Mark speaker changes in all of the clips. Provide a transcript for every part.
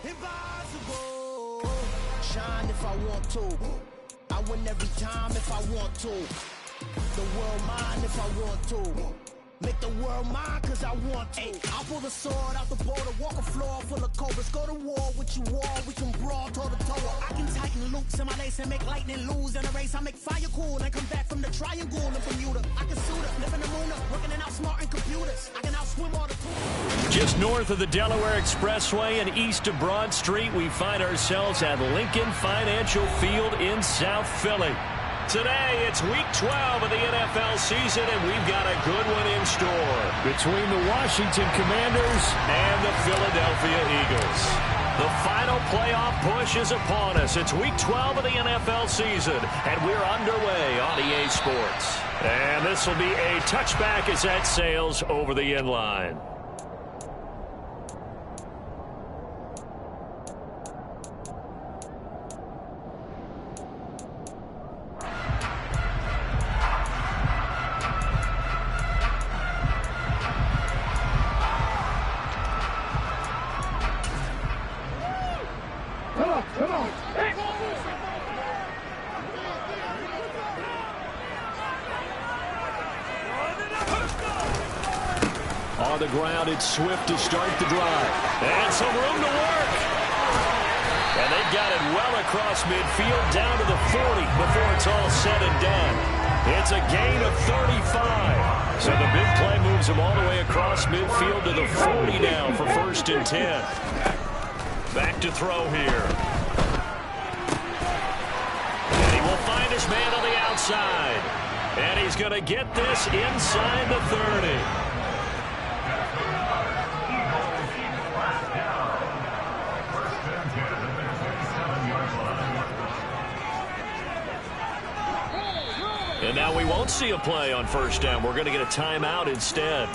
Speaker 1: Impossible. Shine if I want to. I win every time if I want to. The world mine if I want to. Make the world mine cause I want to. Ay, I'll pull the sword out the border, walk a floor full of cobras. Go to war with you all, we can brawl toe to toe. I can tighten loops in my lace and make lightning lose in a race. I make fire cool and come back from the triangle in Bermuda. I can suit up, live in the moon up, working and outsmarting computers. I can outswim all the
Speaker 2: Just north of the Delaware Expressway and east of Broad Street, we find ourselves at Lincoln Financial Field in South Philly. Today, it's Week 12 of the NFL season, and we've got a good one in store between the Washington Commanders and the Philadelphia Eagles. The final playoff push is upon us. It's Week 12 of the NFL season, and we're underway on EA Sports. And this will be a touchback as that sails over the end line. On the ground, it's Swift to start the drive. And some room to work. And they've got it well across midfield, down to the 40 before it's all said and done. It's a gain of 35. So the big play moves him all the way across midfield to the 40 now for 1st and 10. Back to throw here. And he will find his man on the outside. And he's going to get this inside the 30. And now we won't see a play on 1st down. We're going to get a timeout instead.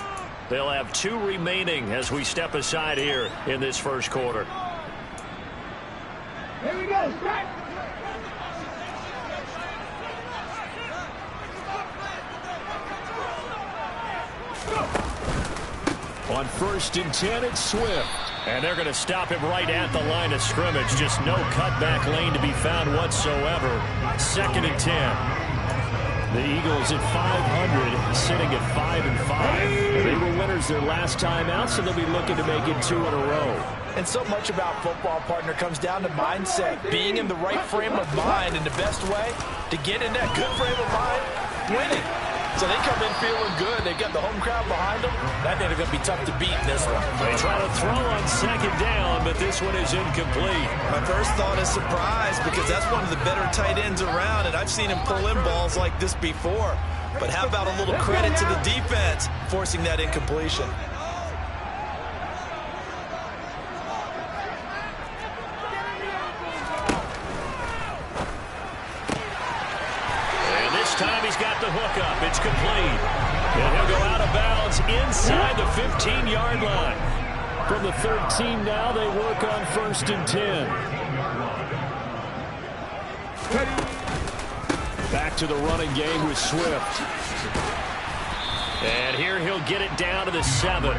Speaker 2: They'll have 2 remaining as we step aside here in this 1st quarter.
Speaker 3: Here we go. Strike.
Speaker 2: On 1st and 10, it's Swift. And they're going to stop him right at the line of scrimmage. Just no cutback lane to be found whatsoever. 2nd and 10. The Eagles at 500, sitting at 5-5. They were winners their last time out, so they'll be looking to make it 2 in a row.
Speaker 4: And so much about football, partner, comes down to mindset. Being in the right frame of mind, and the best way to get in that good frame of mind, winning. So they come in feeling good. They've got the home crowd behind them. I think they're going to be tough to beat in this one.
Speaker 2: They try to throw on 2nd down, but this one is incomplete.
Speaker 5: My first thought is surprise, because that's one of the better tight ends around, and I've seen him pull in balls like this before. But how about a little credit to the defense forcing that incompletion?
Speaker 2: Time he's got the hook up. It's complete. And he'll go out of bounds inside the 15-yard line. From the 13 now, they work on 1st and 10. Back to the running game with Swift. And here he'll get it down to the 7.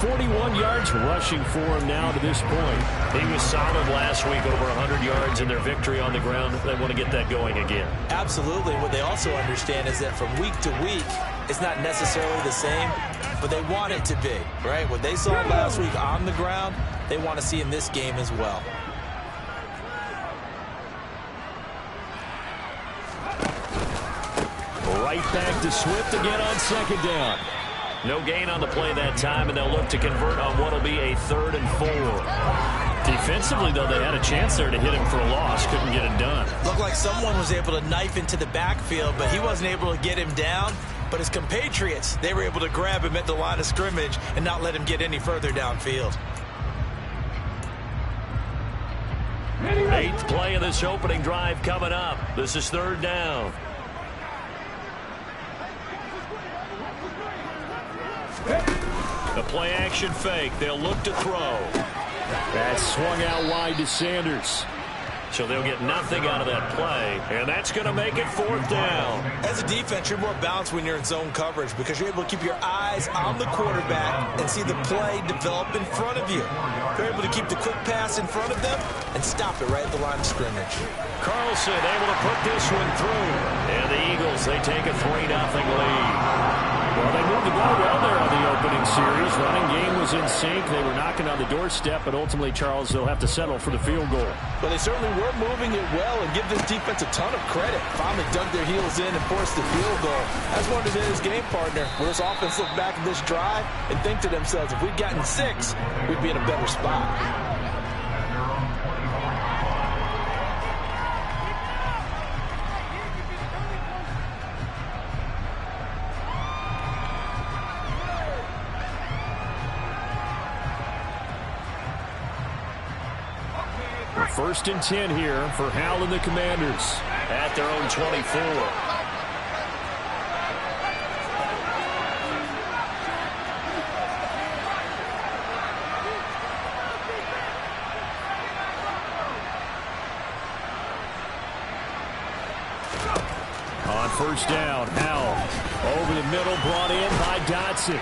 Speaker 2: 41 yards rushing for him now to this point. He was solid last week, over 100 yards in their victory on the ground. They want to get that going again.
Speaker 4: Absolutely. What they also understand is that from week to week, it's not necessarily the same, but they want it to be, right? What they saw last week on the ground, they want to see in this game as well.
Speaker 2: Right back to Swift again on 2nd down. No gain on the play that time, and they'll look to convert on what will be a 3rd and 4. Defensively, though, they had a chance there to hit him for a loss. Couldn't get it done.
Speaker 5: Looked like someone was able to knife into the backfield, but he wasn't able to get him down. But his compatriots, they were able to grab him at the line of scrimmage and not let him get any further downfield.
Speaker 2: 8th play of this opening drive coming up. This is 3rd down. The play action fake. They'll look to throw. That's swung out wide to Sanders. So they'll get nothing out of that play, and that's going to make it 4th down.
Speaker 5: As a defense, you're more balanced when you're in zone coverage because you're able to keep your eyes on the quarterback and see the play develop in front of you. They're able to keep the quick pass in front of them and stop it right at the line of scrimmage.
Speaker 2: Carlson able to put this one through. And the Eagles, they take a 3-0 lead. Well, they moved the ball well there on the opening series. Running game was in sync. They were knocking on the doorstep, but ultimately, Charles, they'll have to settle for the field goal.
Speaker 4: But they certainly were moving it well, and give this defense a ton of credit. Finally dug their heels in and forced the field goal. As one of his game partner, will this offense look back at this drive and think to themselves, if we'd gotten 6, we'd be in a better spot.
Speaker 2: First and 10 here for Howell and the Commanders at their own 24. On first down, Howell over the middle, brought in by Dotson.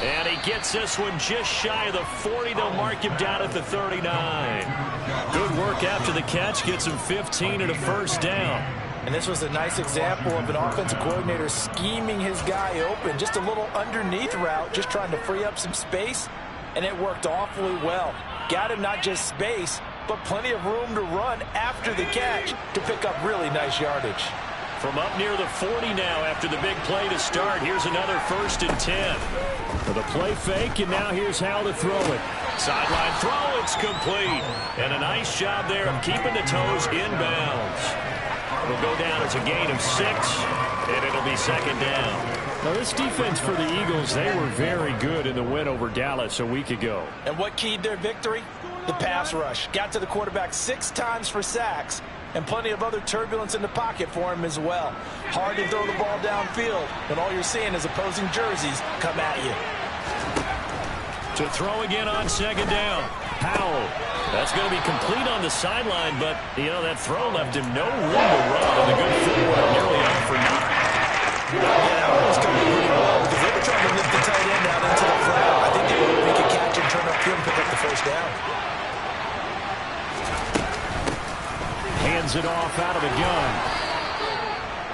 Speaker 2: And he gets this one just shy of the 40. They'll mark him down at the 39. Good work after the catch. Gets him 15 and a first down.
Speaker 4: And this was a nice example of an offensive coordinator scheming his guy open. Just a little underneath route, just trying to free up some space. And it worked awfully well. Got him not just space, but plenty of room to run after the catch to pick up really nice yardage.
Speaker 2: From up near the 40 now after the big play to start. Here's another first and 10. For the play fake, and now here's how to throw it. Sideline throw, it's complete. And a nice job there of keeping the toes inbounds. It'll go down as a gain of 6, and it'll be second down. Now, this defense for the Eagles, they were very good in the win over Dallas a week ago.
Speaker 4: And what keyed their victory? The pass rush. Got to the quarterback 6 times for sacks. And plenty of other turbulence in the pocket for him as well. Hard to throw the ball downfield when all you're seeing is opposing jerseys come at you.
Speaker 2: To throw again on second down. Howell. That's going to be complete on the sideline, but, you know, that throw left him no room to run. And the good football nearly off for nothing.
Speaker 4: Yeah, that one was coming really well because they were trying to lift the tight end out into the flat. I think they were going to make a catch and turn upfield and pick up the first down.
Speaker 2: Hands it off out of the gun.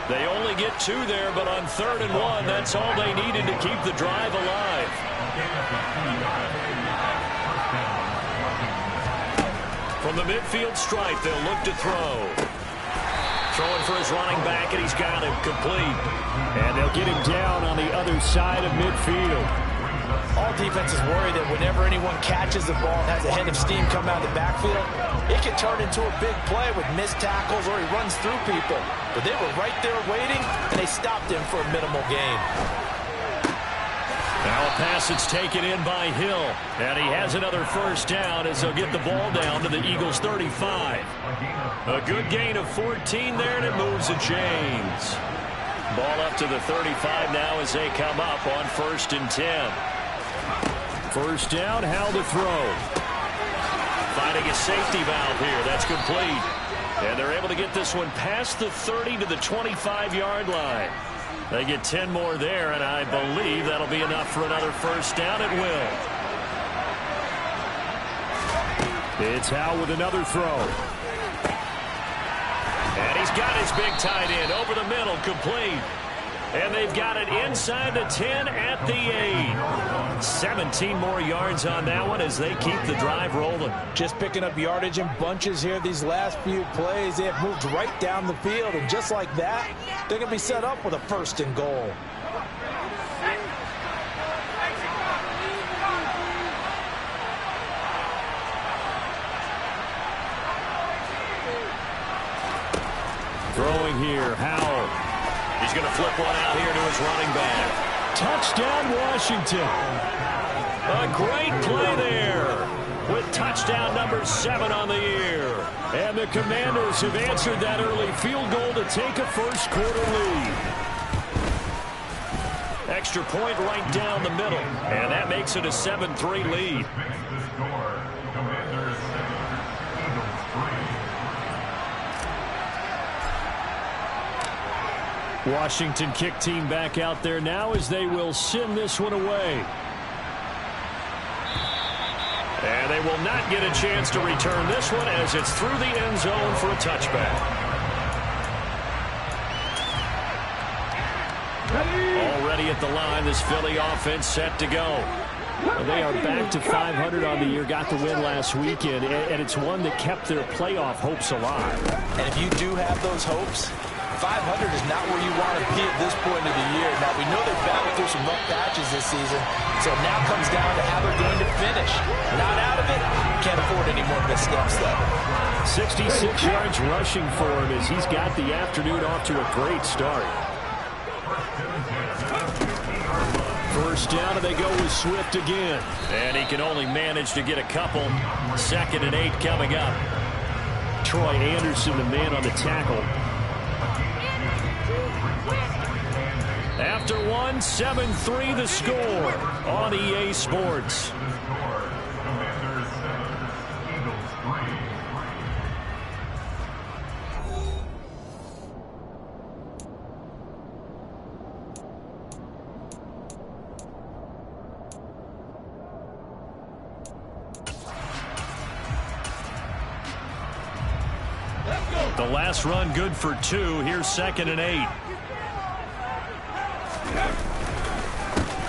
Speaker 2: They only get 2 there, but on 3rd and 1, that's all they needed to keep the drive alive. From the midfield stripe, they'll look to throw. Throwing for his running back, and he's got him complete. And they'll get him down on the other side of midfield.
Speaker 4: All defenses worry that whenever anyone catches the ball and has a head of steam come out of the backfield, it can turn into a big play with missed tackles or he runs through people. But they were right there waiting, and they stopped him for a minimal gain.
Speaker 2: Now a pass that's taken in by Hill. And he has another first down as they'll get the ball down to the Eagles' 35. A good gain of 14 there, and it moves the chains. Ball up to the 35 now as they come up on 1st and 10. First down, Howell to throw. Finding a safety valve here. That's complete. And they're able to get this one past the 30 to the 25-yard line. They get 10 more there, and I believe that'll be enough for another first down. It will. It's Howell with another throw. And he's got his big tight end over the middle, complete. And they've got it inside the 10 at the 8. 17 more yards on that one as they keep the drive rolling.
Speaker 4: Just picking up yardage in bunches here these last few plays. They have moved right down the field, and just like that, they're going to be set up with a 1st and goal.
Speaker 2: Throwing here, Howell. He's going to flip one out here to his running back. Touchdown, Washington. A great play there with touchdown number 7 on the year. And the Commanders have answered that early field goal to take a first-quarter lead. Extra point right down the middle, and that makes it a 7-3 lead. Washington kick team back out there now as they will send this one away. And they will not get a chance to return this one as it's through the end zone for a touchback. Already at the line, this Philly offense set to go. They are back to 500 on the year, got the win last weekend, and it's one that kept their playoff hopes alive.
Speaker 4: And if you do have those hopes, 500 is not where you want to be at this point of the year. Now, we know they've battled through some rough patches this season, so it now comes down to how they're going to finish. Not out of it, can't afford any more missteps, though.
Speaker 2: 66 yards rushing for him as he's got the afternoon off to a great start. First down, and they go with Swift again. And he can only manage to get a couple. 2nd and 8 coming up. Troy Anderson, the man on the tackle. After one, 7-3 the score on EA Sports. The last run good for 2. Here's 2nd and 8.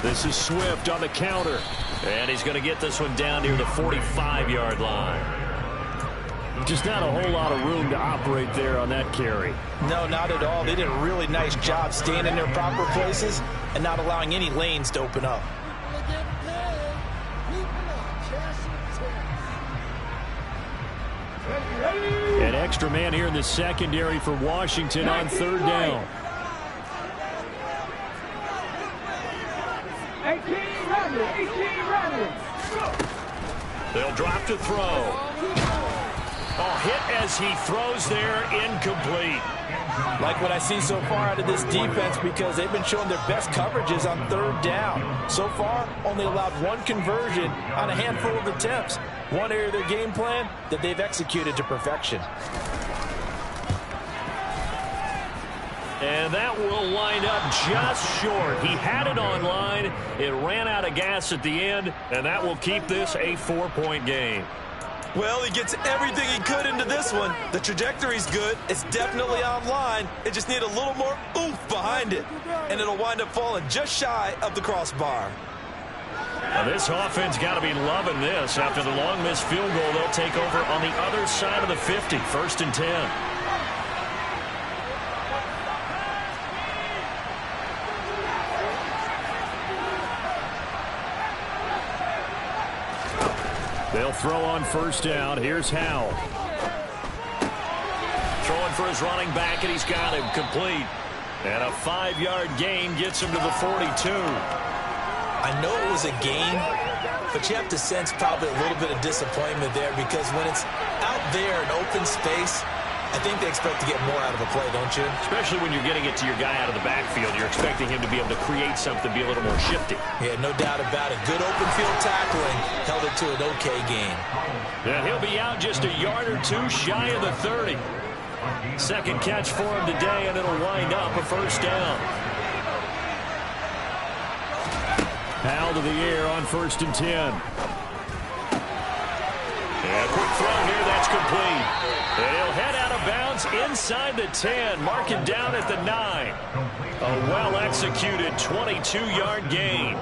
Speaker 2: This is Swift on the counter. And he's going to get this one down near the 45-yard line. Just not a whole lot of room to operate there on that carry.
Speaker 4: No, not at all. They did a really nice job staying in their proper places and not allowing any lanes to open up.
Speaker 2: An extra man here in the secondary for Washington on 3rd down.
Speaker 3: 18 running.
Speaker 2: They'll drop to throw. Oh, hit as he throws there, incomplete.
Speaker 4: Like what I see so far out of this defense, because they've been showing their best coverages on 3rd down. So far, only allowed 1 conversion on a handful of attempts. One area of their game plan that they've executed to perfection.
Speaker 2: And that will wind up just short. He had it on line. It ran out of gas at the end, and that will keep this a 4-point game.
Speaker 5: Well, he gets everything he could into this one. The trajectory's good. It's definitely on line. It just needs a little more oomph behind it. And it'll wind up falling just shy of the crossbar.
Speaker 2: Now this offense got to be loving this. After the long missed field goal, they'll take over on the other side of the 50. 1st and 10. They'll throw on 1st down. Here's Howell. Throwing for his running back, and he's got him complete. And a 5-yard gain gets him to the 42.
Speaker 4: I know it was a gain, but you have to sense probably a little bit of disappointment there, because when it's out there in open space, I think they expect to get more out of a play, don't you?
Speaker 2: Especially when you're getting it to your guy out of the backfield. You're expecting him to be able to create something, be a little more shifty.
Speaker 4: Yeah, no doubt about it. Good open field tackling held it to an okay gain.
Speaker 2: Yeah, he'll be out just a yard or 2 shy of the 30. 2nd catch for him today, and it'll wind up a 1st down. Howell to the air on 1st and 10. And a quick throw here, that's complete. And he'll head out of bounds inside the 10, marking down at the 9. A well-executed 22-yard gain.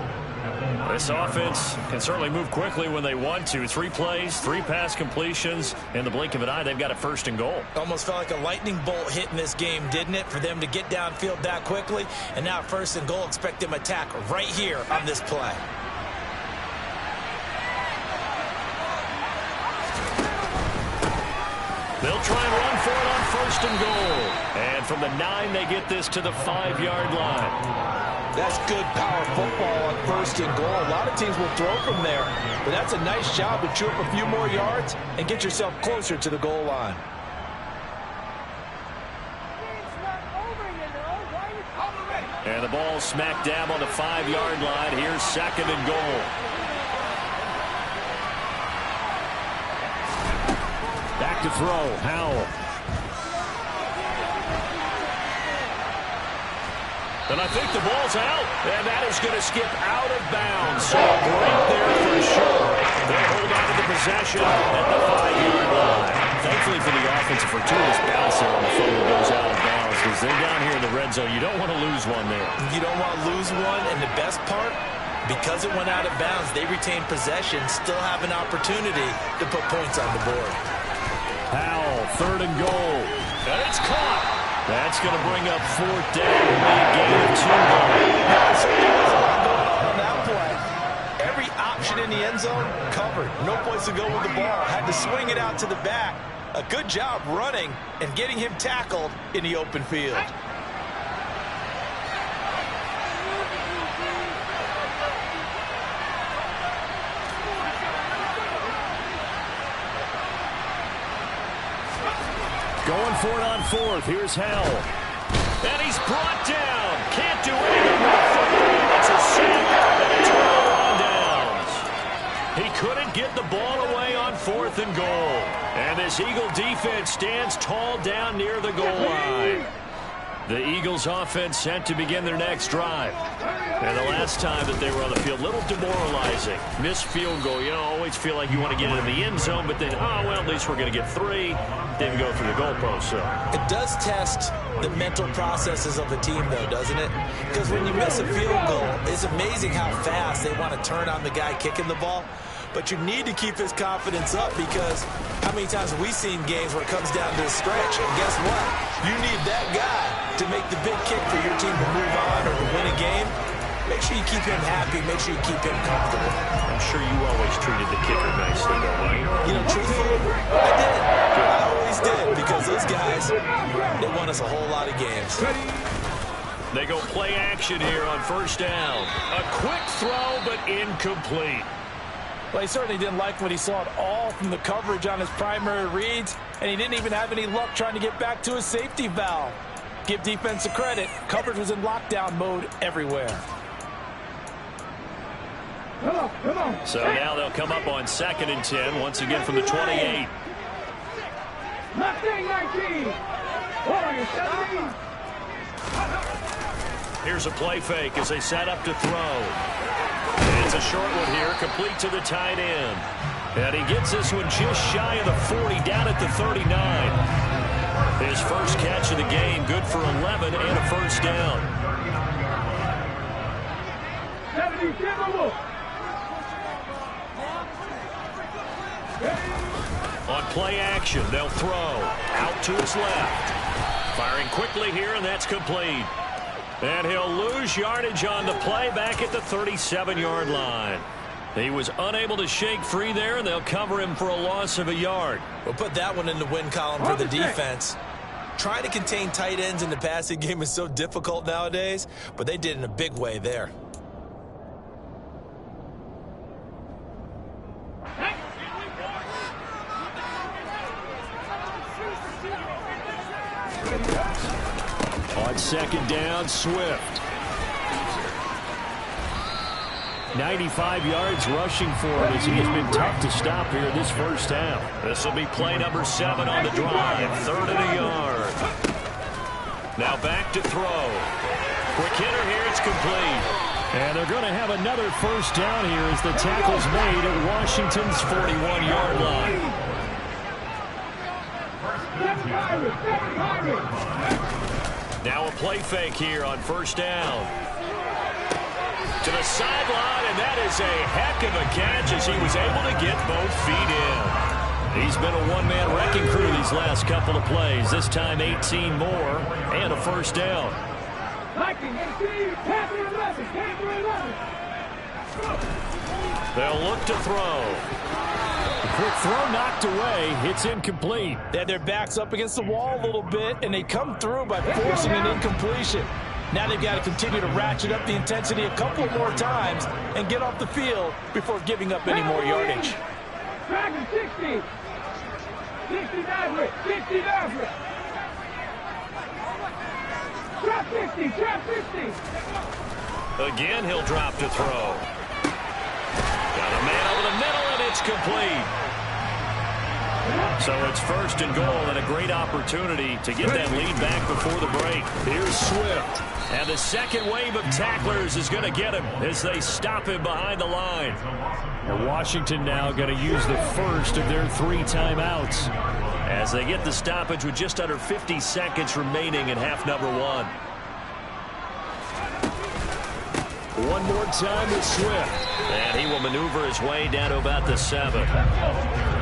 Speaker 2: This offense can certainly move quickly when they want to. 3 plays, 3 pass completions. In the blink of an eye, they've got a 1st and goal.
Speaker 4: Almost felt like a lightning bolt hit in this game, didn't it? For them to get downfield that quickly. And now 1st and goal, expect them to attack right here on this play.
Speaker 2: They'll try and run for it on 1st and goal. And from the 9, they get this to the 5-yard line.
Speaker 4: That's good power football on 1st and goal. A lot of teams will throw from there, but that's a nice job to chew up a few more yards and get yourself closer to the goal line.
Speaker 2: And the ball smack dab on the 5-yard line. Here's 2nd and goal. Back to throw, Howell. And I think the ball's out. And that is going to skip out of bounds. So a break there for sure. They'll hold on to the possession at the 5-yard line. Thankfully for the offense, a fortuitous bounce there on the fumble goes out of bounds because they're down here in the red zone. You don't want to lose one there.
Speaker 5: You don't want to lose one, and the best part, because it went out of bounds, they retain possession, still have an opportunity to put points on the board.
Speaker 2: Powell, 3rd and goal. And it's caught. That's going to bring up 4th down. Big gain of 2 more.
Speaker 5: Certainly was a lot going on that play. Every option in the end zone covered. No place to go with the ball. Had to swing it out to the back. A good job running and getting him tackled in the open field.
Speaker 2: Going for it on 4th. Here's Howell. And he's brought down. Can't do anything with the football. It's a sack and a turnover on downs. He couldn't get the ball away on 4th and goal. And this Eagle defense stands tall down near the goal line. The Eagles offense set to begin their next drive. And the last time that they were on the field, a little demoralizing. Missed field goal. You know, always feel like you want to get into the end zone, but then, oh, well, at least we're going to get 3. Didn't go through the goalpost, so.
Speaker 5: It does test the mental processes of a team, though, doesn't it? Because when you miss a field goal, it's amazing how fast they want to turn on the guy kicking the ball. But you need to keep his confidence up because how many times have we seen games where it comes down to a stretch? And guess what? You need that guy to make the big kick for your team to move on or to win a game. Make sure you keep him happy. Make sure you keep him comfortable.
Speaker 2: I'm sure you always treated the kicker nicely, though, right?
Speaker 5: You know, truthfully, I did. I always did because those guys, they won us a whole lot of games.
Speaker 2: They go play action here on 1st down. A quick throw, but incomplete.
Speaker 4: Well, he certainly didn't like what he saw at all from the coverage on his primary reads, and he didn't even have any luck trying to get back to his safety valve. Give defense a credit. Coverage was in lockdown mode everywhere.
Speaker 3: Come on.
Speaker 2: So now they'll come up on 2nd and 10, once again from the 28.
Speaker 3: Left wing 19. Hold on, 17.
Speaker 2: Here's a play fake as they set up to throw. And it's a short one here, complete to the tight end. And he gets this one just shy of the 40, down at the 39. His first catch of the game, good for 11 and a 1st down.
Speaker 3: 70,
Speaker 2: On play action, they'll throw. Out to his left. Firing quickly here, and that's complete. And he'll lose yardage on the play back at the 37-yard line. He was unable to shake free there, and they'll cover him for a loss of a yard.
Speaker 5: We'll put that one in the win column for the defense. Trying to contain tight ends in the passing game is so difficult nowadays, but they did in a big way there.
Speaker 2: On 2nd down, Swift. 95 yards rushing for him as he has been tough to stop here this 1st half. This will be play number 7 on the drive. 3rd and a yard. Now back to throw. Quick hitter here. It's complete. And they're going to have another 1st down here as the tackle's made at Washington's 41-yard line. Now a play fake here on 1st down. To the sideline, and that is a heck of a catch as he was able to get both feet in. He's been a one-man wrecking crew these last couple of plays. This time 18 more and a 1st down. They'll look to throw. The quick throw knocked away. It's incomplete.
Speaker 4: They had their backs up against the wall a little bit, and they come through by forcing an incompletion. Now they've got to continue to ratchet up the intensity a couple more times and get off the field before giving up any more yardage.
Speaker 3: Dragon 60. 69. 69. Drop 50. Drop 50.
Speaker 2: Again, he'll drop to throw. Got a man over the middle, and it's complete. So it's 1st and goal and a great opportunity to get that lead back before the break. Here's Swift. And the second wave of tacklers is going to get him as they stop him behind the line. And Washington now going to use the first of their 3 timeouts as they get the stoppage with just under 50 seconds remaining in half number 1. One more time with Swift. And he will maneuver his way down to about the 7.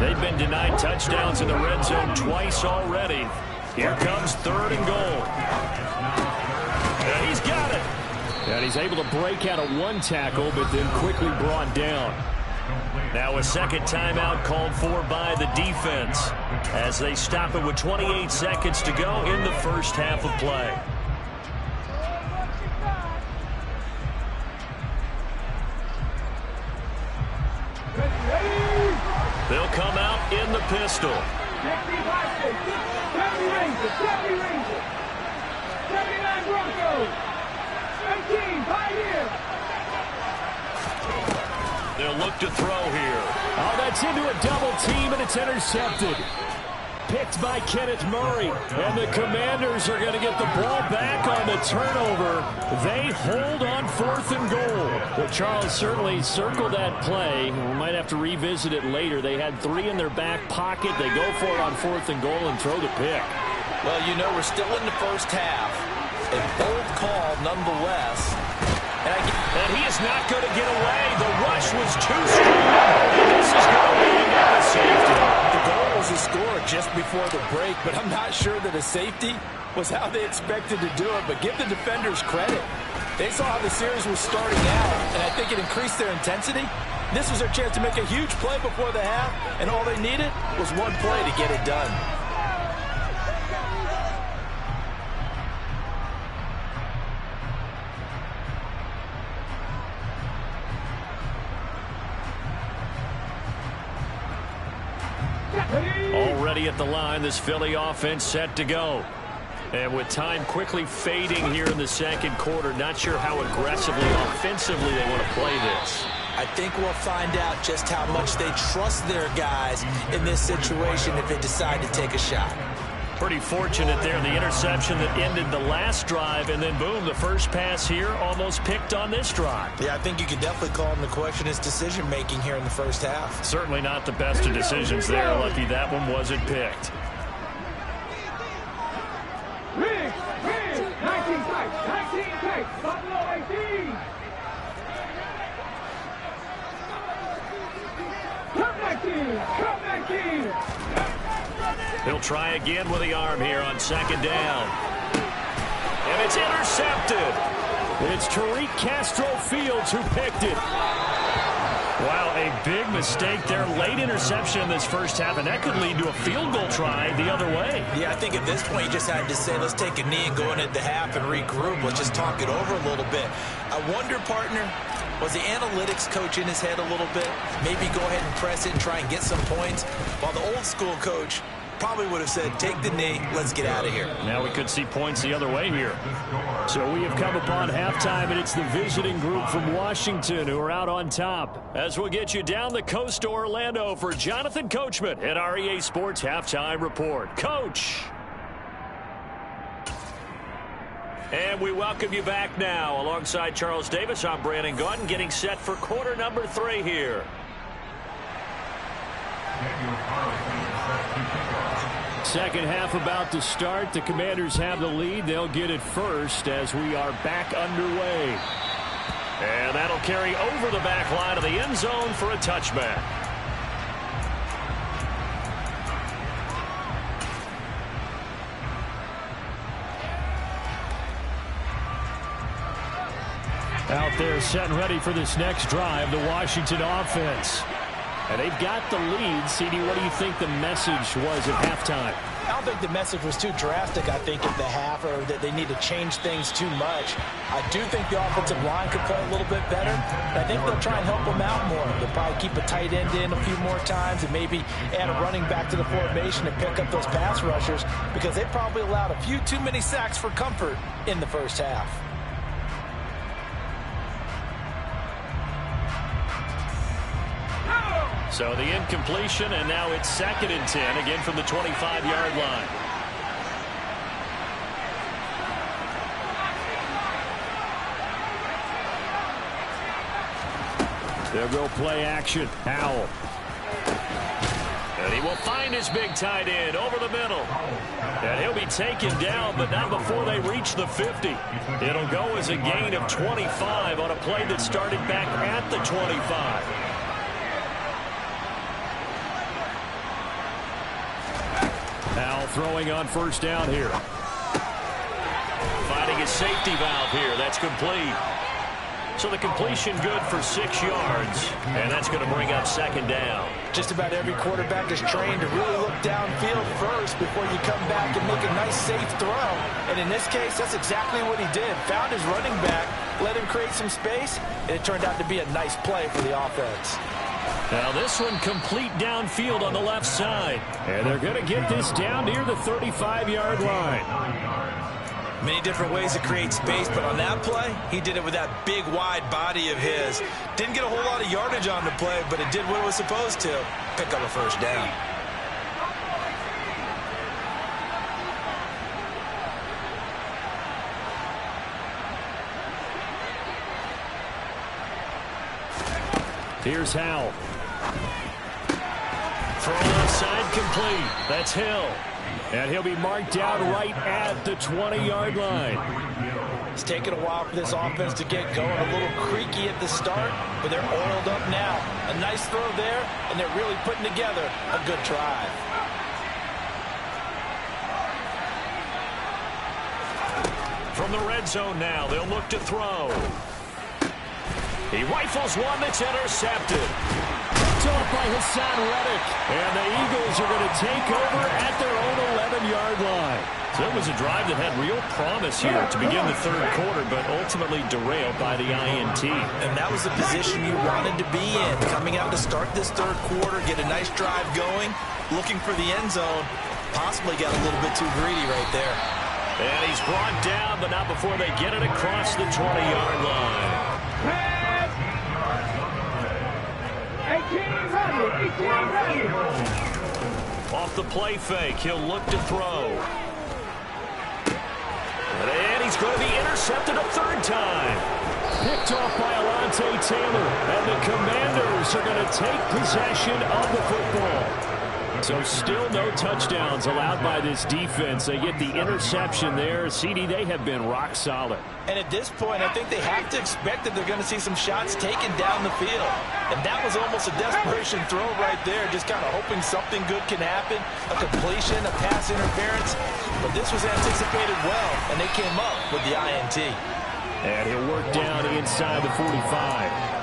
Speaker 2: They've been denied touchdowns in the red zone twice already. Here comes 3rd and goal. And he's got it. And he's able to break out of 1 tackle, but then quickly brought down. Now a second timeout called for by the defense as they stop it with 28 seconds to go in the first half of play. They'll come out in the pistol.
Speaker 3: 70 Rangers, 70 Rangers, 79 Broncos, 18 Pioneers.
Speaker 2: They'll look to throw here.
Speaker 6: Oh, that's into a double team, and it's intercepted. Picked by Kenneth Murray. And the Commanders are going to get the ball back on the turnover. They hold on 4th and goal. Well, Charles certainly circled that play. We might have to revisit it later. They had 3 in their back pocket. They go for it on 4th and goal and throw the pick.
Speaker 5: Well, you know, we're still in the first half. A bold call nonetheless.
Speaker 2: And he is not going to get away. The rush was too strong. And this is going to be a safety.
Speaker 5: The goal was a score just before the break, but I'm not sure that a safety was how they expected to do it. But give the defenders credit. They saw how the series was starting out, and I think it increased their intensity. This was their chance to make a huge play before the half, and all they needed was 1 play to get it done.
Speaker 2: Already at the line, this Philly offense set to go. And with time quickly fading here in the second quarter, not sure how aggressively, offensively they want to play this.
Speaker 5: I think we'll find out just how much they trust their guys in this situation if they decide to take a shot.
Speaker 2: Pretty fortunate there, the interception that ended the last drive, and then boom, the first pass here almost picked on this drive.
Speaker 5: Yeah, I think you could definitely call him to question his decision-making here in the first half.
Speaker 2: Certainly not the best of decisions there. Lucky that one wasn't picked.
Speaker 3: Riggs, 19 takes, Buffalo 18. Comeback team.
Speaker 2: He'll try again with the arm here on 2nd down. And it's intercepted.
Speaker 6: It's Tariq Castro-Fields who picked it.
Speaker 2: Wow, a big mistake there. Late interception in this first half, and that could lead to a field goal try the other way.
Speaker 5: Yeah, I think at this point you just had to say, let's take a knee and go into the half and regroup. Let's just talk it over a little bit. I wonder, partner, was the analytics coach in his head a little bit? Maybe go ahead and press it and try and get some points, while the old school coach probably would have said, take the knee, let's get out of here.
Speaker 2: Now we could see points the other way here.
Speaker 6: So we have come upon halftime, and it's the visiting group from Washington who are out on top.
Speaker 2: As we'll get you down the coast to Orlando for Jonathan Coachman at our EA Sports Halftime Report. Coach! And we welcome you back now. Alongside Charles Davis, I'm Brandon Gaudin, getting set for quarter number 3 here.
Speaker 6: Second half about to start. The Commanders have the lead. They'll get it first as we are back underway.
Speaker 2: And that'll carry over the back line of the end zone for a touchback.
Speaker 6: Out there set and ready for this next drive, the Washington offense. And they've got the lead. CD, what do you think the message was at halftime?
Speaker 5: I don't think the message was too drastic, I think, at the half, or that they need to change things too much. I do think the offensive line could play a little bit better. I think they'll try and help them out more. They'll probably keep a tight end in a few more times and maybe add a running back to the formation and pick up those pass rushers, because they probably allowed a few too many sacks for comfort in the first half.
Speaker 2: So the incompletion, and now it's 2nd and 10, again from the 25-yard line.
Speaker 6: They'll go play action. Howell.
Speaker 2: And he will find his big tight end over the middle. And he'll be taken down, but not before they reach the 50. It'll go as a gain of 25 on a play that started back at the 25.
Speaker 6: Howell throwing on 1st down here.
Speaker 2: Finding his safety valve here. That's complete. So the completion good for 6 yards, and that's going to bring up 2nd down.
Speaker 4: Just about every quarterback is trained to really look downfield first before you come back and make a nice, safe throw. And in this case, that's exactly what he did. Found his running back, let him create some space, and it turned out to be a nice play for the offense.
Speaker 2: Now this one complete downfield on the left side.
Speaker 6: And they're going to get this down near the 35-yard line.
Speaker 5: Many different ways to create space, but on that play, he did it with that big, wide body of his. Didn't get a whole lot of yardage on the play, but it did what it was supposed to. Pick up a 1st down.
Speaker 6: Here's Howell.
Speaker 2: Throw outside complete. That's Hill.
Speaker 6: And he'll be marked down right at the 20-yard line.
Speaker 4: It's taken a while for this offense to get going. A little creaky at the start, but they're oiled up now. A nice throw there, and they're really putting together a good drive.
Speaker 2: From the red zone now, they'll look to throw. He rifles one that's intercepted.
Speaker 6: Picked off by Hassan Reddick. And the Eagles are going to take over at their own 11-yard line.
Speaker 2: So it was a drive that had real promise here to begin the 3rd quarter, but ultimately derailed by the INT.
Speaker 5: And that was the position you wanted to be in. Coming out to start this 3rd quarter, get a nice drive going, looking for the end zone. Possibly got a little bit too greedy right there.
Speaker 2: And he's brought down, but not before they get it across the 20-yard line.
Speaker 3: 18 ready.
Speaker 2: Off the play fake, he'll look to throw. And he's going to be intercepted a 3rd time.
Speaker 6: Picked off by Alontae Taylor. And the Commanders are going to take possession of the football. So still no touchdowns allowed by this defense. They get the interception there. CD, they have been rock solid.
Speaker 4: And at this point, I think they have to expect that they're going to see some shots taken down the field. And that was almost a desperation throw right there, just kind of hoping something good can happen, a completion, a pass interference. But this was anticipated well, and they came up with the INT.
Speaker 6: And he'll work down inside the 45.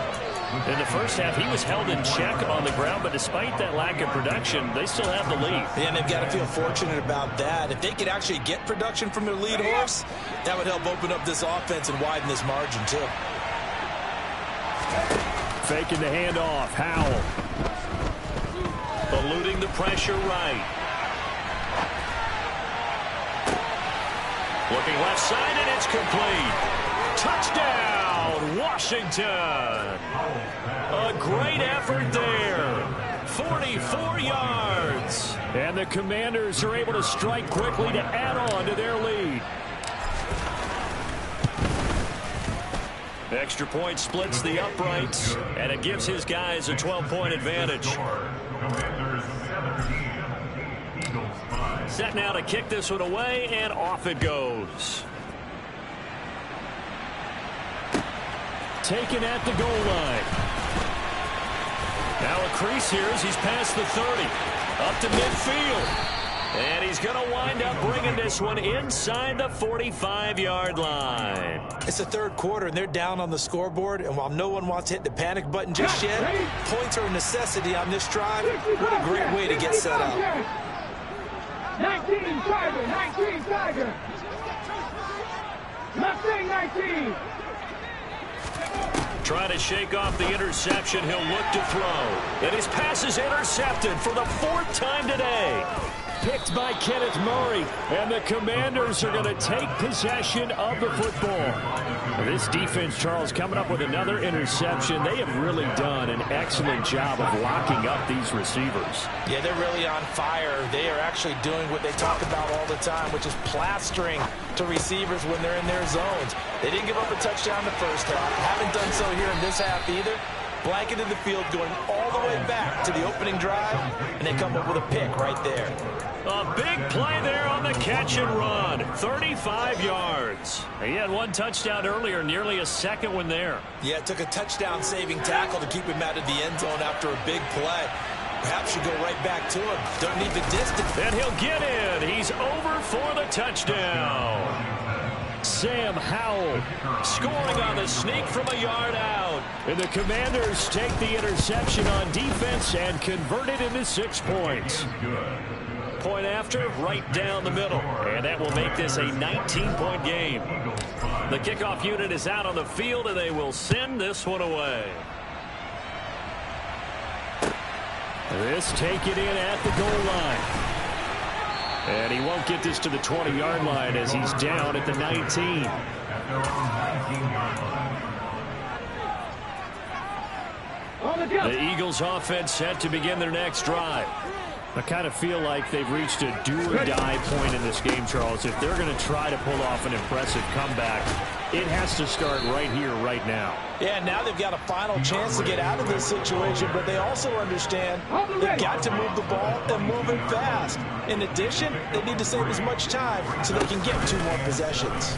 Speaker 2: In the first half, he was held in check on the ground, but despite that lack of production, they still have the lead.
Speaker 5: Yeah, and they've got to feel fortunate about that. If they could actually get production from their lead horse, that would help open up this offense and widen this margin, too.
Speaker 6: Faking the handoff. Howell.
Speaker 2: Eluding the pressure right. Looking left side, and it's complete. Touchdown, Washington. A great effort there. 44 yards.
Speaker 6: And the Commanders are able to strike quickly to add on to their lead.
Speaker 2: Extra point splits the uprights, and it gives his guys a 12-point advantage. Set now to kick this one away, and off it goes.
Speaker 6: Taken at the goal line.
Speaker 2: Now a crease here as he's past the 30. Up to midfield. And he's going to wind up bringing this one inside the 45-yard line.
Speaker 5: It's the 3rd quarter, and they're down on the scoreboard. And while no one wants to hit the panic button just yet, points are a necessity on this drive. What a great way to get set up.
Speaker 3: 19 Tiger, 19 Tiger. Mustang 19.
Speaker 2: Trying to shake off the interception. He'll look to throw. And his pass is intercepted for the 4th time today.
Speaker 6: picked by Kenneth Murray, and the Commanders are going to take possession of the football. This defense, Charles, coming up with another interception. They have really done an excellent job of locking up these receivers.
Speaker 4: Yeah, they're really on fire. They are actually doing what they talk about all the time, which is plastering to receivers when they're in their zones. They didn't give up a touchdown the first half. Haven't done so here in this half either. Blanketed the field, going all the way back to the opening drive, and they come up with a pick right there.
Speaker 2: A big play there on the catch and run. 35 yards. He had one touchdown earlier, nearly a second one there.
Speaker 5: Yeah, it took a touchdown-saving tackle to keep him out of the end zone after a big play. Perhaps you go right back to him. Don't need the distance.
Speaker 2: And he'll get in. He's over for the touchdown. Sam Howell scoring on the sneak from a yard out. And the Commanders take the interception on defense and convert it into 6 points. Point after, right down the middle. And that will make this a 19-point game. The kickoff unit is out on the field, and they will send this one away.
Speaker 6: This take it in at the goal line. And he won't get this to the 20-yard line as he's down at the 19. The Eagles offense set to begin their next drive. I kind of feel like they've reached a do-or-die point in this game, Charles. If they're going to try to pull off an impressive comeback, it has to start right here, right now.
Speaker 4: Yeah, now they've got a final chance to get out of this situation, but they also understand they've got to move the ball and move it fast. In addition, they need to save as much time so they can get 2 more possessions.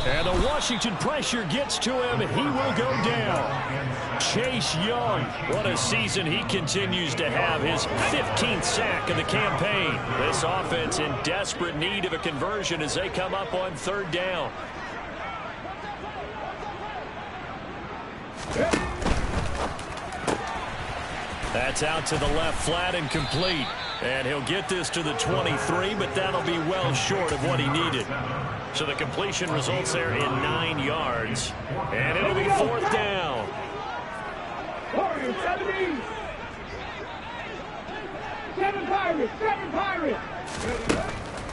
Speaker 6: And the Washington pressure gets to him, and he will go down. Chase Young.
Speaker 2: What a season he continues to have. His 15th sack of the campaign. This offense in desperate need of a conversion as they come up on 3rd down. That's out to the left flat and complete. And he'll get this to the 23, but that'll be well short of what he needed. So the completion results there in 9 yards. And it'll be 4th down.
Speaker 3: Warriors, 70. 7 Pirates, 7 Pirates.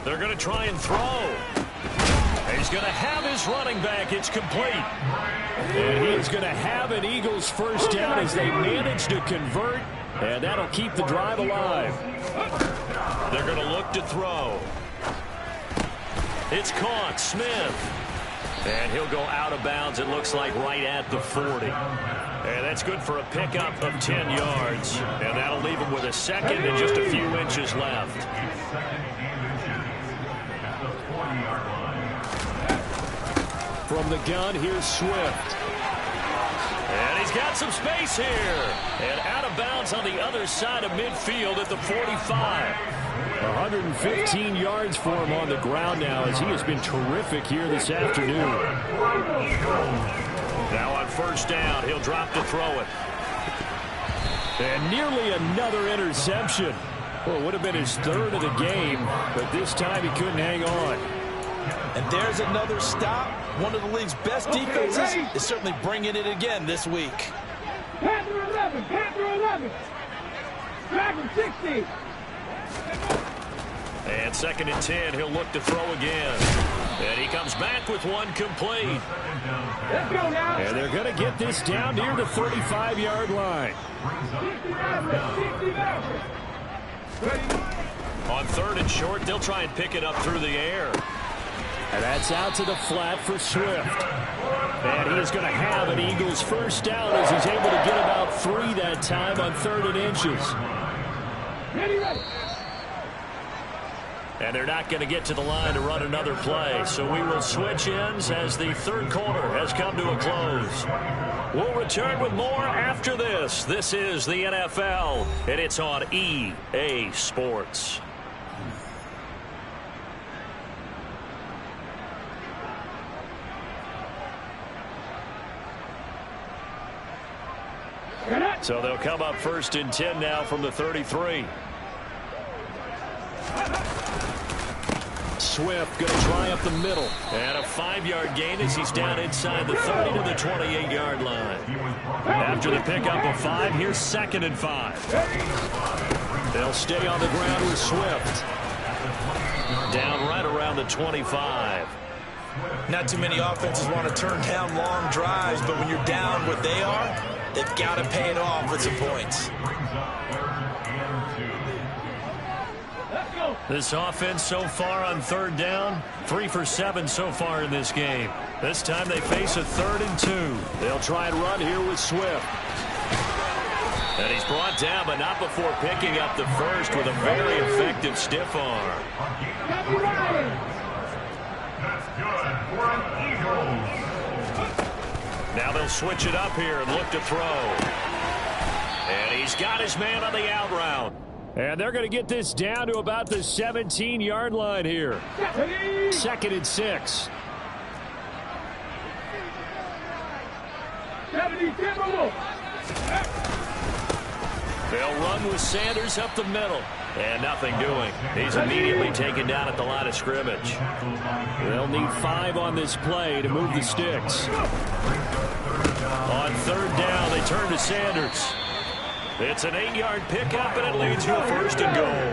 Speaker 2: They're going to try and throw. He's going to have his running back. It's complete.
Speaker 6: And he is going to have an Eagles first down as they manage to convert. And that'll keep the drive alive.
Speaker 2: They're going to look to throw. It's caught. Smith. And he'll go out of bounds, it looks like, right at the 40. And that's good for a pickup of 10 yards. And that'll leave him with a second and just a few inches left.
Speaker 6: From the gun, here's Swift.
Speaker 2: And he's got some space here. And out of bounds on the other side of midfield at the 45.
Speaker 6: 115 yards for him on the ground now as he has been terrific here this afternoon.
Speaker 2: Now on 1st down, he'll drop to throw it.
Speaker 6: And nearly another interception. Well, it would have been his 3rd of the game, but this time he couldn't hang on.
Speaker 4: And there's another stop. One of the league's best defenses is certainly bringing it again this week.
Speaker 3: Panther 11, Panther 11. Dragon 60.
Speaker 2: And 2nd and 10, he'll look to throw again. And he comes back with one complete.
Speaker 3: Let's go now.
Speaker 6: And they're going to get this down near the 35-yard line.
Speaker 2: On 3rd and short, they'll try and pick it up through the air.
Speaker 6: And that's out to the flat for Swift. And he is going to have an Eagles first down as he's able to get about 3 that time on 3rd and inches.
Speaker 3: Ready, ready.
Speaker 2: And they're not going to get to the line to run another play. So we will switch ends as the 3rd quarter has come to a close. We'll return with more after this. This is the NFL, and it's on EA Sports. So they'll come up 1st and 10 now from the 33.
Speaker 6: Swift going to try up the middle.
Speaker 2: And a 5-yard gain as he's down inside the 30 to the 28-yard line. After the pickup of 5, here's 2nd and 5. They'll stay on the ground with Swift. Down right around the 25.
Speaker 5: Not too many offenses want to turn down long drives, but when you're down what they are, they've got to pay it off with some points.
Speaker 2: This offense so far on third down, 3 for 7 so far in this game. This time they face a 3rd and 2. They'll try and run here with Swift. And he's brought down, but not before picking up the first with a very effective stiff arm. Now they'll switch it up here and look to throw. And he's got his man on the out route. And they're going to get this down to about the 17-yard line here. 2nd and 6. They'll run with Sanders up the middle. And nothing doing. He's immediately taken down at the line of scrimmage. They'll need 5 on this play to move the sticks. On third down, they turn to Sanders. It's an 8-yard pickup, and it leads to a 1st and goal.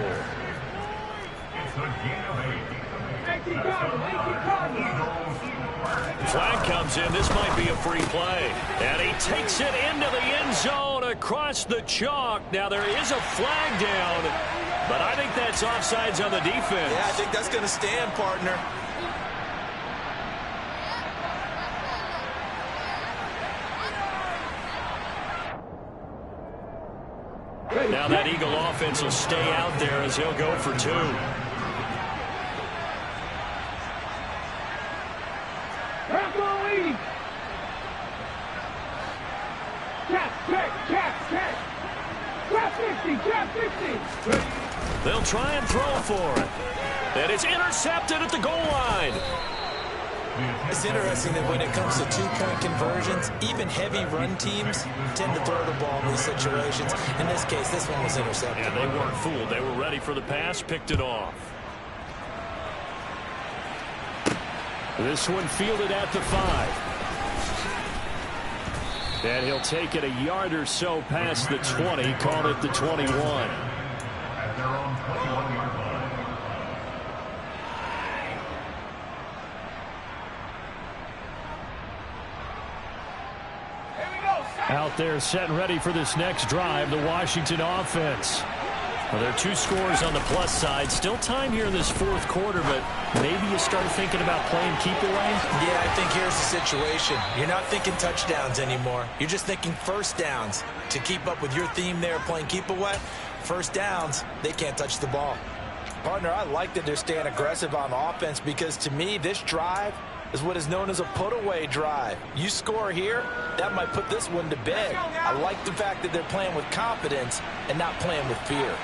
Speaker 2: Flag comes in. This might be a free play. And he takes it into the end zone across the chalk. Now there is a flag down, but I think that's offsides on the defense.
Speaker 5: Yeah, I think that's going to stand, partner.
Speaker 2: Now that Eagle offense will stay out there as he'll go for 2. They'll try and throw for it. And it's intercepted at the goal line.
Speaker 5: It's interesting that when it comes to 2-point conversions, even heavy run teams tend to throw the ball in these situations. In this case, this one was intercepted.
Speaker 2: And they weren't fooled. They were ready for the pass, picked it off. This one fielded at the 5. And he'll take it a yard or so past the 20, call it the 21. Out there set and ready for this next drive, the Washington offense. Well, there are 2 scores on the plus side. Still time here in this 4th quarter, but maybe you start thinking about playing keep away?
Speaker 5: Yeah, I think here's the situation. You're not thinking touchdowns anymore. You're just thinking first downs. To keep up with your theme there, playing keep away, first downs, they can't touch the ball.
Speaker 4: Partner, I like that they're staying aggressive on offense because to me, this drive is what is known as a put-away drive. You score here, that might put this one to bed. I like the fact that they're playing with confidence and not playing with fear.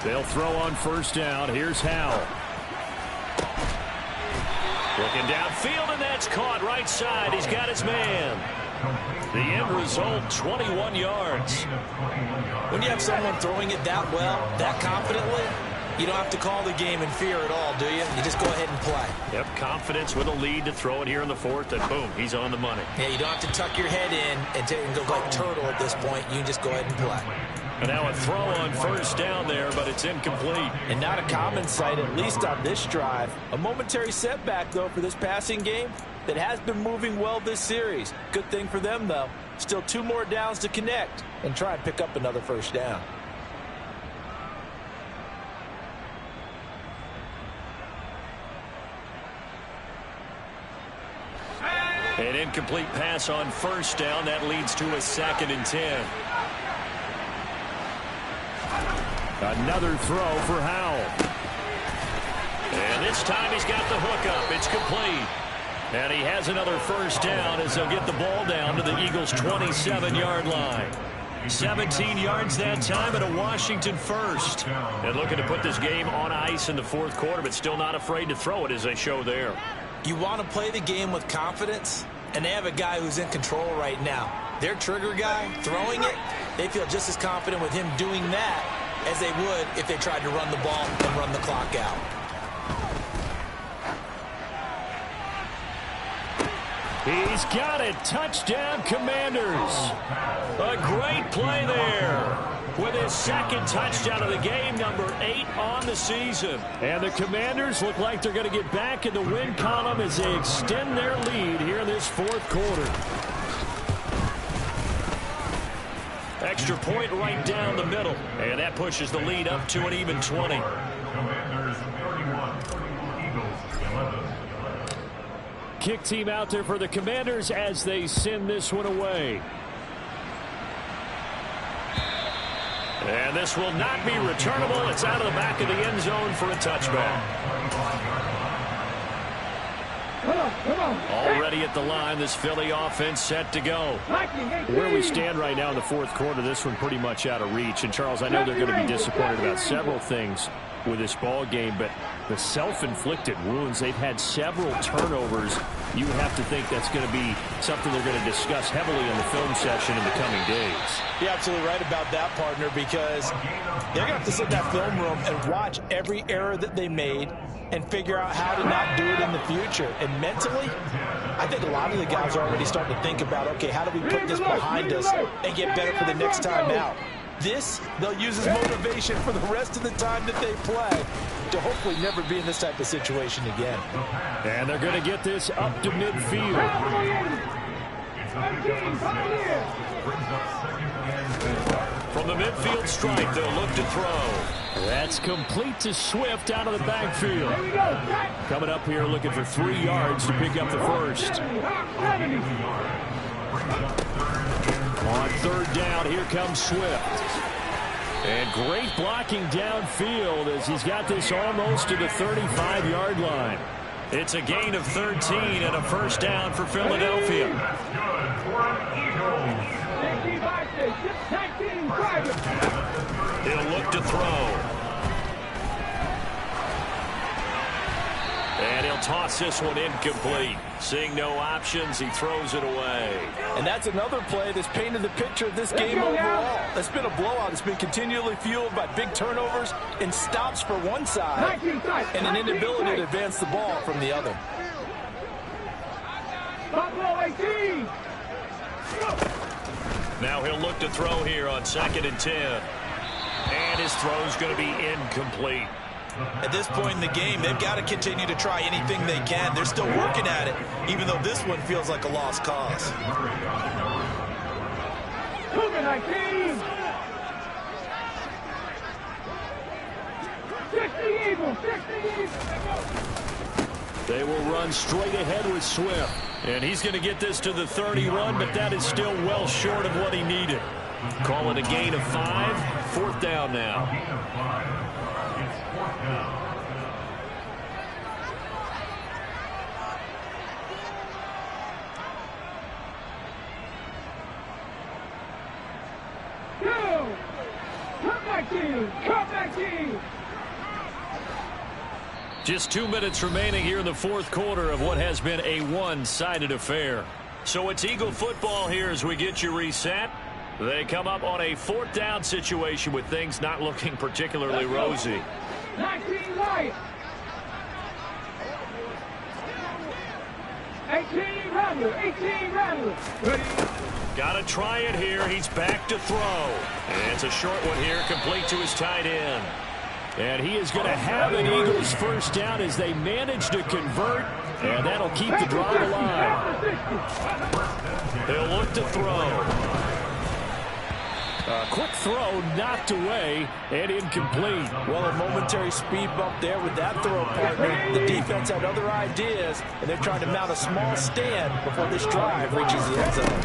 Speaker 2: They'll throw on first down. Here's Howell. Looking downfield, and that's caught right side. He's got his man. The end result, 21 yards.
Speaker 5: When you have someone throwing it that well, that confidently, you don't have to call the game in fear at all, do you? You just go ahead and play.
Speaker 2: Yep, confidence with a lead to throw it here in the 4th, and boom, he's on the money.
Speaker 5: Yeah, you don't have to tuck your head in and go like turtle at this point. You can just go ahead and play.
Speaker 2: And now a throw on first down there, but it's incomplete.
Speaker 4: And not a common sight, at least on this drive. A momentary setback, though, for this passing game that has been moving well this series. Good thing for them, though. Still 2 more downs to connect and try and pick up another first down.
Speaker 2: An incomplete pass on first down. That leads to a 2nd and 10. Another throw for Howell. And this time he's got the hook up. It's complete. And he has another first down as they'll get the ball down to the Eagles' 27-yard line. 17 yards that time and a Washington first. And looking to put this game on ice in the 4th quarter, but still not afraid to throw it as they show there.
Speaker 5: You want to play the game with confidence, and they have a guy who's in control right now. Their trigger guy, throwing it, they feel just as confident with him doing that as they would if they tried to run the ball and run the clock out.
Speaker 6: He's got it. Touchdown, Commanders. A great play there with his second touchdown of the game, number 8 on the season. And the Commanders look like they're going to get back in the win column as they extend their lead here in this fourth quarter. Extra point right down the middle. And that pushes the lead up to an even 20. Kick team out there for the Commanders as they send this one away. And this will not be returnable. It's out of the back of the end zone for a touchback.
Speaker 3: Come on.
Speaker 6: Already at the line, this Philly offense set to go. Where we stand right now in the fourth quarter, this one pretty much out of reach. And, Charles, I know they're going to be disappointed about several things with this ball game, but the self-inflicted wounds, they've had several turnovers. You have to think that's going to be something they're going to discuss heavily in the film session in the coming days.
Speaker 4: You're absolutely right about that, partner, because they're going to have to sit in that film room and watch every error that they made and figure out how to not do it in the future. And mentally, I think a lot of the guys are already starting to think about, okay, how do we put this behind us and get better for the next time out? This, they'll use as motivation for the rest of the time that they play to hopefully never be in this type of situation again.
Speaker 6: And they're going to get this up to midfield. From the midfield stripe, they'll look to throw. That's complete to Swift out of the backfield. Coming up here looking for 3 yards to pick up the first. On third down, here comes Swift. And great blocking downfield as he's got this almost to the 35-yard line. It's a gain of 13 and a first down for Philadelphia. He'll look to throw. And he'll toss this one incomplete. Seeing no options, he throws it away.
Speaker 4: And that's another play that's painted the picture of this game overall. It's been a blowout. It's been continually fueled by big turnovers and stops for one side and an inability to advance the ball from the other.
Speaker 2: Now he'll look to throw here on 2nd and 10. And his throw's going to be incomplete.
Speaker 5: At this point in the game, they've got to continue to try anything they can. They're still working at it, even though this one feels like a lost cause.
Speaker 6: They will run straight ahead with Swift.
Speaker 2: And he's going to get this to the 31, but that is still well short of what he needed. Call it a gain of 5. 4th down now. Just 2 minutes remaining here in the fourth quarter of what has been a one-sided affair. So it's Eagle football here as we get you reset. They come up on a 4th down situation with things not looking particularly rosy.
Speaker 3: 19 right. 18 rather. 18 rather. Ready.
Speaker 2: Got to try it here. He's back to throw. And it's a short one here, complete to his tight end.
Speaker 6: And he is going to have an Eagles first down as they manage to convert. And that'll keep the drive alive.
Speaker 2: He'll look to throw.
Speaker 6: A quick throw knocked away and incomplete.
Speaker 4: Well, a momentary speed bump there with that throw, partner. The defense had other ideas, and they're trying to mount a small stand before this drive reaches the end zone.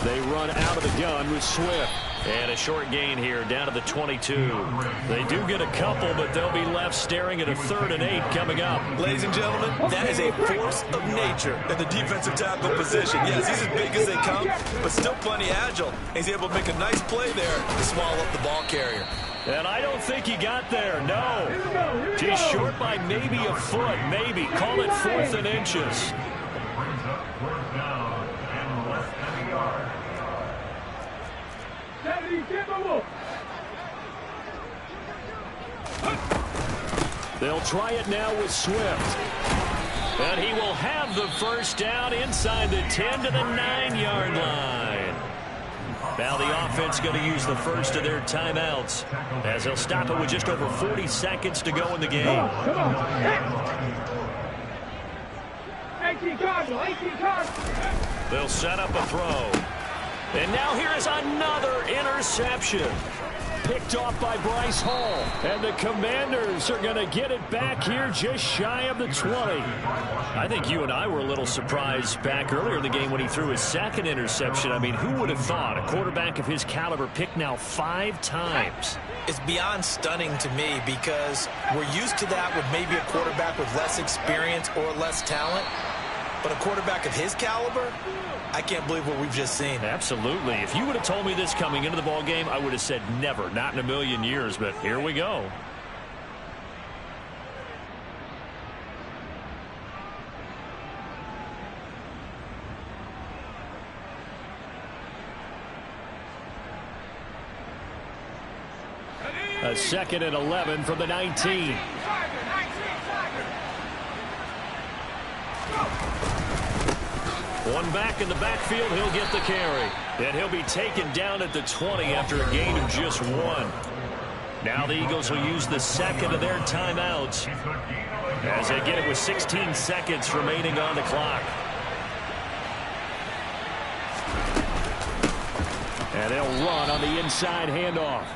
Speaker 6: They run out of the gun with Swift.
Speaker 2: And a short gain here down to the 22. They do get a couple, but they'll be left staring at a 3rd and 8 coming up.
Speaker 5: Ladies and gentlemen, that is a force of nature in the defensive tackle position. Yes, he's as big as they come, but still plenty agile. He's able to make a nice play there to swallow up the ball carrier.
Speaker 2: And I don't think he got there, no. He's short by maybe a foot, maybe. Call it 4th and inches.
Speaker 6: They'll try it now with Swift.
Speaker 2: And he will have the first down inside the 10 to the 9-yard line. Now the offense going to use the first of their timeouts as they'll stop it with just over 40 seconds to go in the game.
Speaker 3: Come on. 18 Cardinal, 18 Cardinal.
Speaker 2: They'll set up a throw. And now here is another interception. Picked off by Bryce Hall. And the Commanders are going to get it back here just shy of the 20. I think you and I were a little surprised back earlier in the game when he threw his second interception. I mean, who would have thought a quarterback of his caliber picked now 5 times?
Speaker 5: It's beyond stunning to me because we're used to that with maybe a quarterback with less experience or less talent. But a quarterback of his caliber, I can't believe what we've just seen.
Speaker 2: Absolutely. If you would have told me this coming into the ball game, I would have said never, not in a million years. But here we go. A 2nd and 11 from the 19. One back in the backfield, he'll get the carry. And he'll be taken down at the 20 after a gain of just 1. Now the Eagles will use the second of their timeouts as they get it with 16 seconds remaining on the clock. And they'll run on the inside handoff.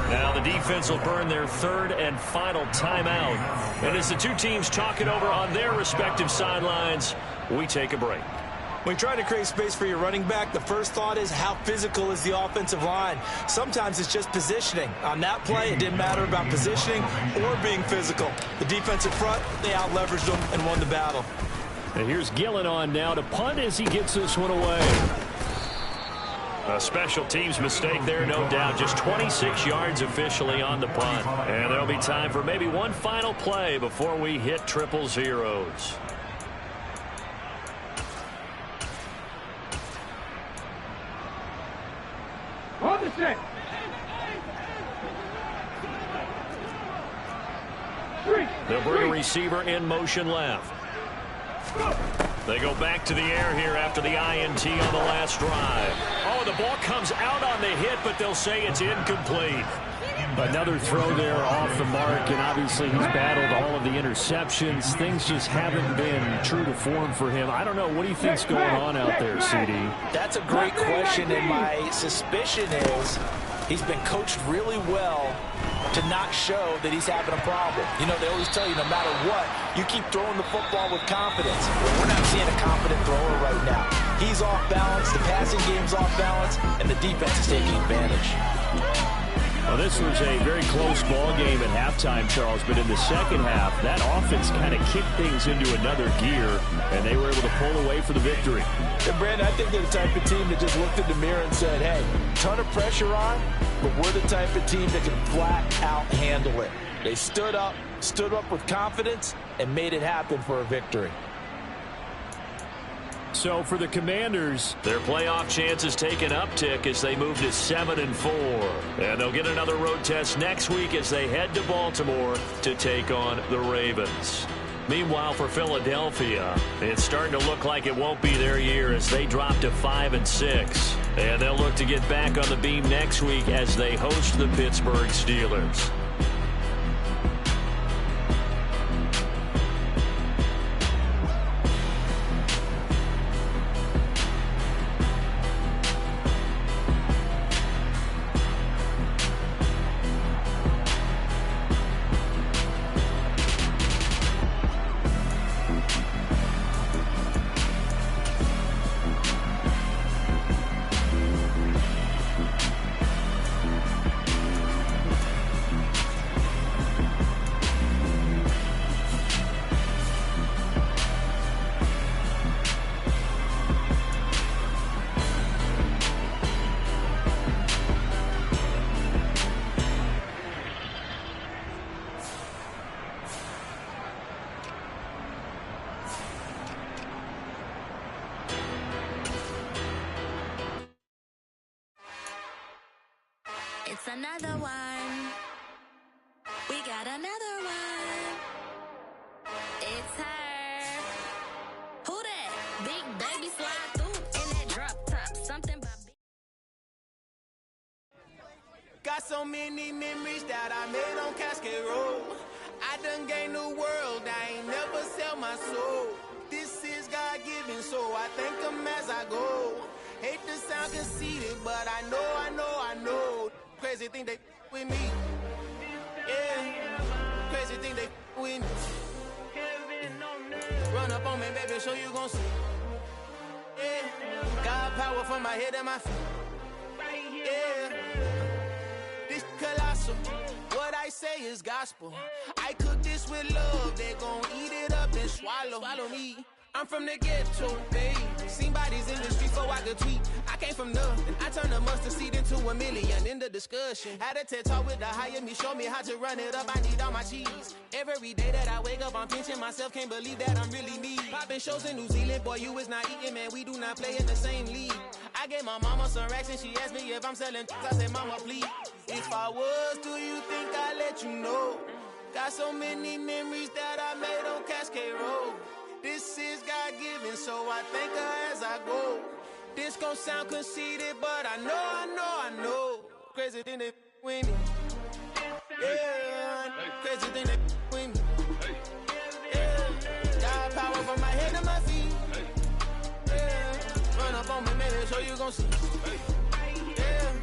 Speaker 2: Now the defense will burn their 3rd and final timeout. And as the two teams talk it over on their respective sidelines, we take a break.
Speaker 5: When you're trying to create space for your running back, the first thought is how physical is the offensive line. Sometimes it's just positioning. On that play, it didn't matter about positioning or being physical. The defensive front, they out-leveraged them and won the battle.
Speaker 6: And here's Gillen on now to punt as he gets this one away.
Speaker 2: A special teams mistake there, no doubt. Just 26 yards officially on the punt. And there'll be time for maybe one final play before we hit triple zeros.
Speaker 3: On the set. 3.
Speaker 2: They'll bring a receiver in motion left. They go back to the air here after the INT on the last drive. Oh, the ball comes out on the hit, but they'll say it's incomplete.
Speaker 6: Another throw there off the mark, and obviously he's battled all of the interceptions. Things just haven't been true to form for him. I don't know. What do you think's going on out there, CD?
Speaker 5: That's a great question, and my suspicion is he's been coached really well to not show that he's having a problem. You know, they always tell you no matter what, you keep throwing the football with confidence. Well, we're not seeing a confident thrower right now. He's off balance, the passing game's off balance, and the defense is taking advantage.
Speaker 6: Well, this was a very close ball game at halftime, Charles, but in the second half, that offense kind of kicked things into another gear, and they were able to pull away for the victory.
Speaker 5: And, Brandon, I think they're the type of team that just looked in the mirror and said, hey, ton of pressure on, but we're the type of team that can flat out handle it. They stood up with confidence, and made it happen for a victory.
Speaker 6: So for the Commanders,
Speaker 2: their playoff chances take an uptick as they move to 7-4. And they'll get another road test next week as they head to Baltimore to take on the Ravens. Meanwhile, for Philadelphia, it's starting to look like it won't be their year as they drop to 5-6. And they'll look to get back on the beam next week as they host the Pittsburgh Steelers.
Speaker 7: It's another one. We got another one. It's her.
Speaker 1: so many memories that I made on Cascade Road. I done gained the world, I ain't never sell my soul. This is God-given, so I thank him as I go. Hate to sound conceited, but I know. Crazy thing they with me. Yeah, crazy thing they with me. Run up on me, baby, so you gon' see. Yeah, got power from my head and my feet. Yeah, this colossal. What I say is gospel. I cook this with love. They gon' eat it up and swallow me. I'm from the ghetto, babe. Seen bodies in the streets so I could tweet. I came from nothing. I turned a mustard seed into a million in the discussion. Had a TED talk with the higher me, show me how to run it up. I need all my cheese. Every day that I wake up, I'm pinching myself. Can't believe that I'm really me. Popping shows in New Zealand, boy, you is not eating, man. We do not play in the same league. I gave my mama some racks and she asked me if I'm selling. I said, mama, please. If I was, do you think I'd let you know? Got so many memories that I made on Cascade Road. This is God-given, so I thank her as I go. This gon' sound conceited, but I know. Crazy thing they with me. Yeah, crazy thing they with me. Yeah, got power from my head to my feet. Yeah, run up on me, man, so you gon' see. Yeah.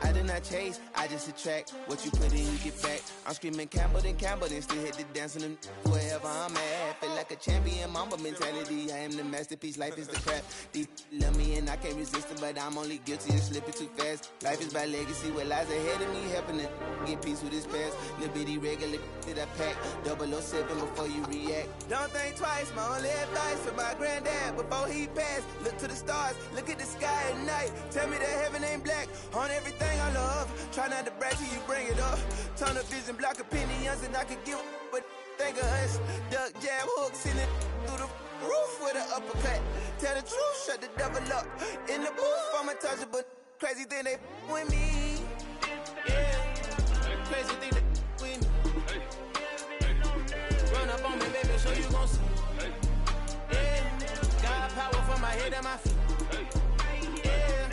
Speaker 1: I did not chase, I just attract. What you put in, you get back. I'm screaming Campbell, then still hit the dance and them wherever I'm at. Feel like a champion, mamba mentality. I am the masterpiece, life is the crap. Deep love me and I can't resist it, but I'm only guilty of slipping too fast. Life is by legacy, what lies ahead of me, helping it get peace with his past. Little bitty regular that I pack, 007 before you react. Don't think twice, my only advice for my granddad before he passed. Look to the stars, look at the sky at night. Tell me that heaven ain't black on everything I love. Try not to brag till you bring it up. Tunnel vision, block opinions, and I could give but think of us. Duck, jab, hooks in it through the roof with an uppercut. Tell the truth, shut the devil up. In the booth, I'm untouchable. Crazy thing they with me. Yeah, crazy thing they with me. Run up on me, baby, so you gon' see. Yeah, got power from my head and my feet. Yeah.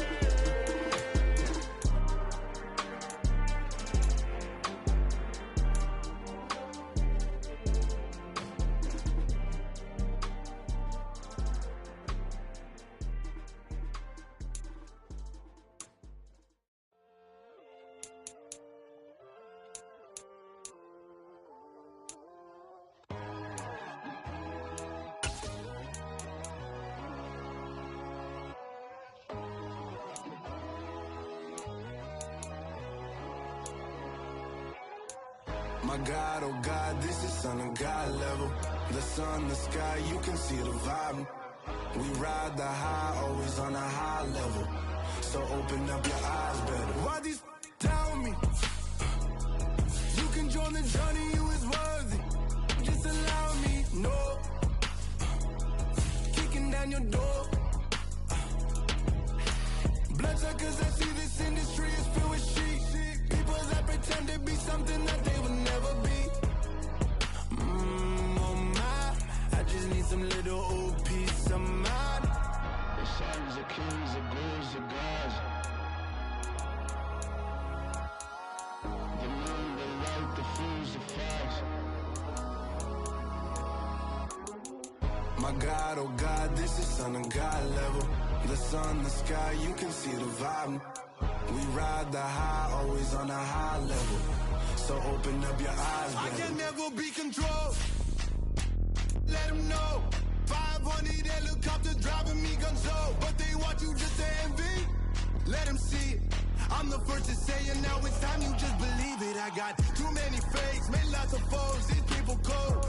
Speaker 7: My God, oh God, this is Son of God level. The sun, the sky, you can see the vibe. We ride the high, always on a high level. So open up your eyes better. Why these tell me? You can join the journey, you is worthy. Just allow me, no. Kicking down your door. Bloodsuckers, I see this industry is filled with sheep. People that pretend to be something that they will never be. Oh my, I just need some little old peace of mind. The sons are kings, the ghouls are gods. The moon, the light, the fools, the facts. My God, oh God, this is Son of God level. The sun, the sky, you can see the vibe. We ride the high, always on a high level. So open up your eyes, baby. I can never be controlled. Let them know. 500 helicopters driving me gonzo. But they want you just to envy. Let them see it. I'm the first to say it, now it's time you just believe it. I got too many fakes, made lots of foes, these people cold.